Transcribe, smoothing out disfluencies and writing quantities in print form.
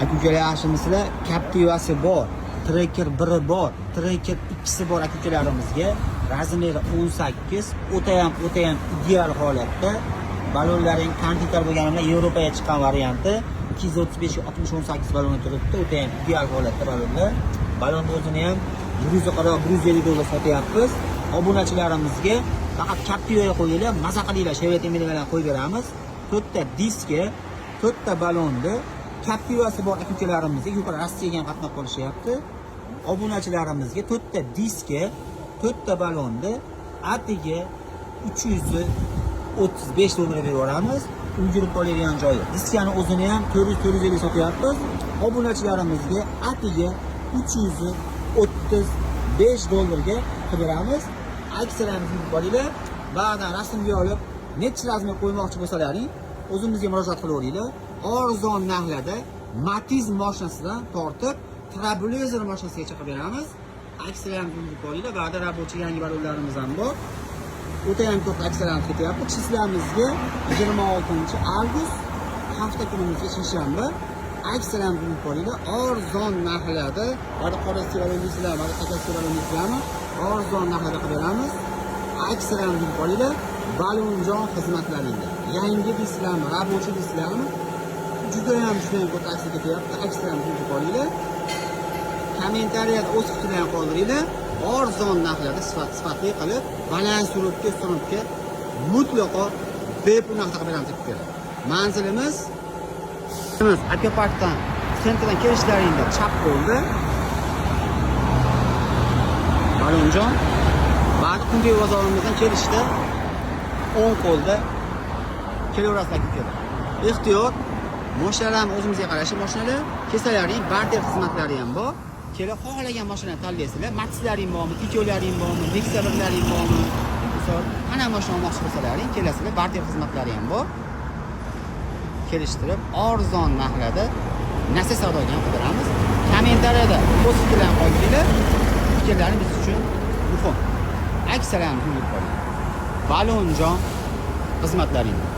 Aka-ukalar yaxshimisizlar? Captiva'si bor, Tracker 1 bor, Tracker 2si bor aka-ukalarimizga. Razmeri 18, o'ta ham ideal holatda. Balonlaring konditor bo'lgani bilan Yevropaga chiqqan varianti 235 60-18 balon turibdi. O'ta ham ideal holatda balonlar. Balonni o'zini ham 100 dollar sotyapmiz. Obunachilarimizga faqat Captiva'ga qo'yinglar, maza qilinglar, Chevrolet bilan qo'yib beramiz. 4 ta diska, 4 ta balonni Captiva'si bor aka-ukalarimizga yuqori Rossiyaga ham qatnab qolishyapti. Obunachilarimizga 4 ta diska, 4 ta balonni atiga 335 dollar berib yuboramiz. Ulgurib qoladigan joyi. Diskani o'zini ham 400 sotyapmiz. Obunachilarimizga atiga 335 dollarga qilib beramiz. Aksiyalarimizni yuboringlar. Ba'dan rasmga olib, necha razmer qo'ymoqchi bo'lsalaring, o'zimizga murojaat qilaveringlar. Arzon narxlarda Matiz mashinasidan tortib Trailblazer mashinasigacha qilib beramiz. Aksiyalarimizni yuboringlar. Ba'da rabochiy yangi balonlarimiz ham bor. O'ta ham ko'p aksiyalarimiz ketyapti. Chislamizga 26-avgust hafta kunimizga seshanba aksiyalarimizni yuboringlar. Arzon narxlarda, ba'da qora siralonislar, ba'da qora siralonislarni arzon narxlarda qilib beramiz. Aksiyalarimizni yuboringlar. Balonjon xizmatlaringda. Yangi disklarni, rabochiy disklarni juda ham ko'p aksiya ketyapti. Aksiyalarimizni yuboringlar. Kommentariyada o'z fikrlaringizni qoldiringlar. Arzon narxlarda sifatli qilib, baland sur'atga mutlaqo bepul narxda qilib beramiz aka. Manzilimiz Akaparkdan sentrdan kelishlaringda chap qo'lda. Balonjon ba'd kunday bozorimizdan kelishda o'ng qo'lda kelaverasizlar aka. Ehtiyot, mashinalar ham o'zimizga qarashli mashinalar, kesalaring, barter xizmatlari ham bor. Kela xohlagan mashinani tanlaysizlar. Matizlaring bormi, Titolaring bormi, Nexia1laring bormi? Misol, qana mashina olmoqchi bo'lsalaring, kelasizlar, barter xizmatlari ham bor. Kelishtirib, arzon narxlarda nasiya savdoga ham qilib beramiz. Kommentariyada o'z fikrlaringizni qoldiringlar. Fikrlaringiz biz uchun muhim. Aksiyalarni qo'ying. Balonjon xizmatlaringiz